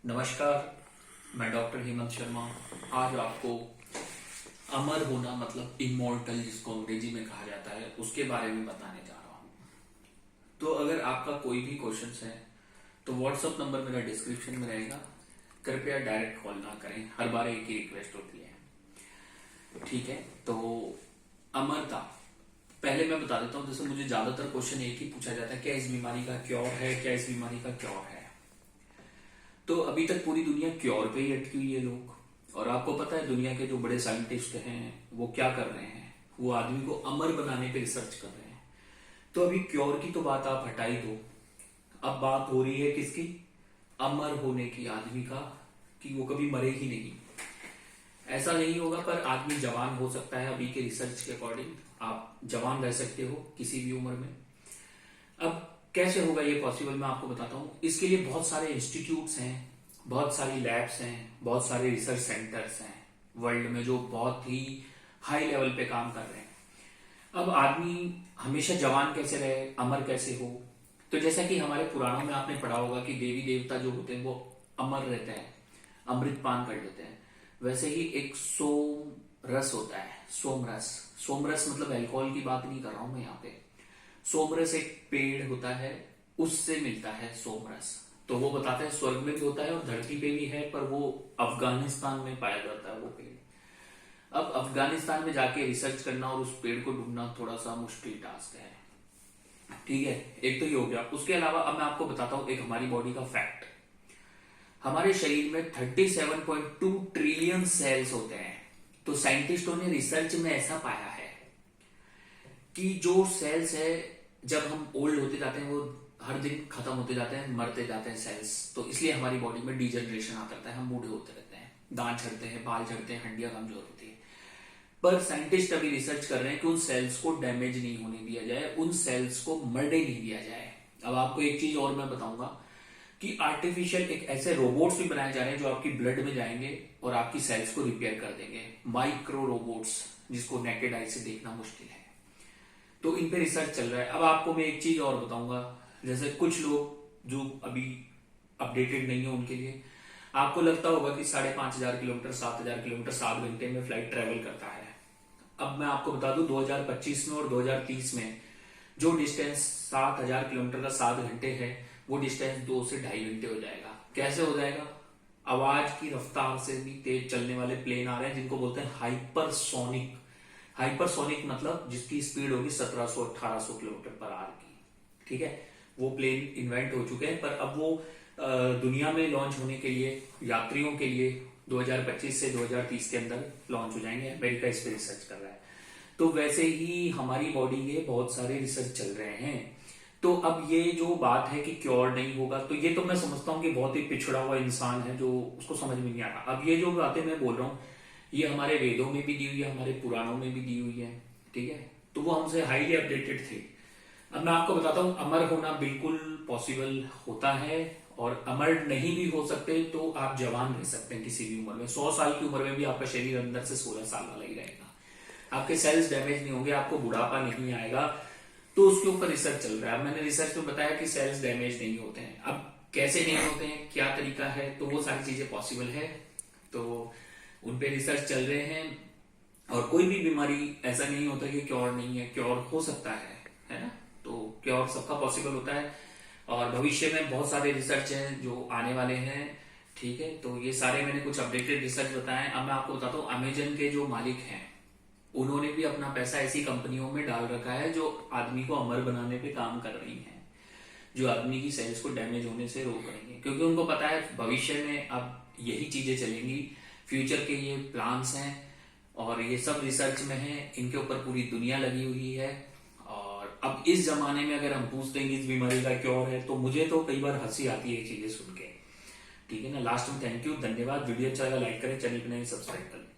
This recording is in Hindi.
नमस्कार, मैं डॉक्टर हेमंत शर्मा। आज आपको अमर होना मतलब इमॉर्टल जिसको अंग्रेजी में कहा जाता है उसके बारे में बताने जा रहा हूँ। तो अगर आपका कोई भी क्वेश्चन है तो व्हाट्सएप नंबर मेरा डिस्क्रिप्शन में रहेगा। कृपया डायरेक्ट कॉल ना करें, हर बार एक ही रिक्वेस्ट होती है। ठीक है, तो अमरता पहले मैं बता देता हूँ। जैसे मुझे ज्यादातर क्वेश्चन एक ही पूछा जाता है, क्या इस बीमारी का क्योर है, क्या इस बीमारी का क्योर है। तो अभी तक पूरी दुनिया क्योर पे ही अटकी हुई है लोग। और आपको पता है दुनिया के जो बड़े साइंटिस्ट हैं वो क्या कर रहे हैं, वो आदमी को अमर बनाने पे रिसर्च कर रहे हैं। तो अभी क्योर की तो बात आप हटा ही दो, अब बात हो रही है किसकी, अमर होने की, आदमी का, कि वो कभी मरे ही नहीं। ऐसा नहीं होगा, पर आदमी जवान हो सकता है। अभी के रिसर्च के अकॉर्डिंग आप जवान रह सकते हो किसी भी उम्र में। अब कैसे होगा ये पॉसिबल, मैं आपको बताता हूँ। इसके लिए बहुत सारे इंस्टीट्यूट्स हैं, बहुत सारी लैब्स हैं, बहुत सारे रिसर्च सेंटर्स हैं वर्ल्ड में जो बहुत ही हाई लेवल पे काम कर रहे हैं। अब आदमी हमेशा जवान कैसे रहे, अमर कैसे हो। तो जैसा कि हमारे पुराणों में आपने पढ़ा होगा कि देवी देवता जो होते हैं वो अमर रहते हैं, अमृत पान कर लेते हैं। वैसे ही एक सोम रस होता है, सोमरस। सोमरस मतलब अल्कोहल की बात नहीं कर रहा हूं मैं यहाँ पे। सोमरस एक पेड़ होता है, उससे मिलता है सोमरस। तो वो बताते हैं स्वर्ग में भी होता है और धरती पे भी है, पर वो अफगानिस्तान में पाया जाता है वो पेड़। अब अफगानिस्तान में जाके रिसर्च करना और उस पेड़ को ढूंढना थोड़ा सा मुश्किल टास्क है। ठीक है, एक तो ये हो गया। उसके अलावा अब मैं आपको बताता हूं एक हमारी बॉडी का फैक्ट। हमारे शरीर में 37.2 ट्रिलियन सेल्स होते हैं। तो साइंटिस्टों ने रिसर्च में ऐसा पाया है कि जो सेल्स है, जब हम ओल्ड होते जाते हैं वो हर दिन खत्म होते जाते हैं, मरते जाते हैं सेल्स। तो इसलिए हमारी बॉडी में डिजनरेशन आता रहता है, हम बूढ़े होते रहते हैं, दांत झड़ते हैं, बाल झड़ते हैं, हड्डियां कमजोर होती है। पर साइंटिस्ट अभी रिसर्च कर रहे हैं कि उन सेल्स को डैमेज नहीं होने दिया जाए, उन सेल्स को मरने नहीं दिया जाए। अब आपको एक चीज और मैं बताऊंगा कि आर्टिफिशियल एक ऐसे रोबोट्स भी बनाए जा रहे हैं जो आपकी ब्लड में जाएंगे और आपकी सेल्स को रिपेयर कर देंगे। माइक्रो रोबोट्स, जिसको नेकेड आई से देखना मुश्किल है। तो इन पे रिसर्च चल रहा है। अब आपको मैं एक चीज और बताऊंगा। जैसे कुछ लोग जो अभी अपडेटेड नहीं है उनके लिए, आपको लगता होगा कि 5,500 किलोमीटर, 7,000 किलोमीटर 7 घंटे में फ्लाइट ट्रेवल करता है। अब मैं आपको बता दूं 2025 में और 2030 में जो डिस्टेंस 7,000 किलोमीटर का 7 घंटे है, वो डिस्टेंस 2 से 2.5 घंटे हो जाएगा। कैसे हो जाएगा? आवाज की रफ्तार से भी तेज चलने वाले प्लेन आ रहे हैं जिनको बोलते हैं हाइपरसोनिक। हाइपरसोनिक मतलब जिसकी स्पीड होगी 1700-1800 किलोमीटर पर आवर की। ठीक है, वो प्लेन इन्वेंट हो चुके हैं, पर अब वो दुनिया में लॉन्च होने के लिए, यात्रियों के लिए 2025 से 2030 के अंदर लॉन्च हो जाएंगे। अमेरिका इस पे रिसर्च कर रहा है। तो वैसे ही हमारी बॉडी के बहुत सारे रिसर्च चल रहे हैं। तो अब ये जो बात है कि क्योर नहीं होगा, तो ये तो मैं समझता हूँ कि बहुत ही पिछड़ा हुआ इंसान है जो उसको समझ में नहीं आता। अब ये जो बातें मैं बोल रहा हूँ ये हमारे वेदों में भी दी हुई है, हमारे पुराणों में भी दी हुई है। ठीक है, तो वो हमसे हाईली अपडेटेड थे। अब मैं आपको बताता हूँ अमर होना बिल्कुल पॉसिबल होता है, और अमर नहीं भी हो सकते तो आप जवान रह सकते हैं किसी भी उम्र में। 100 साल की उम्र में भी आपका शरीर अंदर से 16 साल वाला ही रहेगा। आपके सेल्स डैमेज नहीं होंगे, आपको बुढ़ापा नहीं आएगा। तो उसके ऊपर रिसर्च चल रहा है। मैंने रिसर्च में बताया कि सेल्स डैमेज नहीं होते हैं। अब कैसे नहीं होते हैं, क्या तरीका है, तो वो सारी चीजें पॉसिबल है। तो उन पे रिसर्च चल रहे हैं। और कोई भी बीमारी ऐसा नहीं होता कि क्योर नहीं है, क्योर हो सकता है ना। तो क्योर सबका पॉसिबल होता है, और भविष्य में बहुत सारे रिसर्च हैं जो आने वाले हैं। ठीक है, तो ये सारे मैंने कुछ अपडेटेड रिसर्च बताए। अब मैं आपको बताता हूँ अमेजन के जो मालिक हैं उन्होंने भी अपना पैसा ऐसी कंपनियों में डाल रखा है जो आदमी को अमर बनाने पे काम कर रही हैं, जो आदमी की सेल्स को डैमेज होने से रोक रही हैं। क्योंकि उनको पता है भविष्य में अब यही चीजें चलेंगी, फ्यूचर के ये प्लान्स हैं और ये सब रिसर्च में है, इनके ऊपर पूरी दुनिया लगी हुई है। और अब इस जमाने में अगर हम पूछते हैं कि इस बीमारी का क्योर है, तो मुझे तो कई बार हंसी आती है चीजें सुन के। ठीक है ना। लास्ट में थैंक यू, धन्यवाद। वीडियो अच्छा लगा लाइक करें, चैनल को नहीं सब्सक्राइब करें।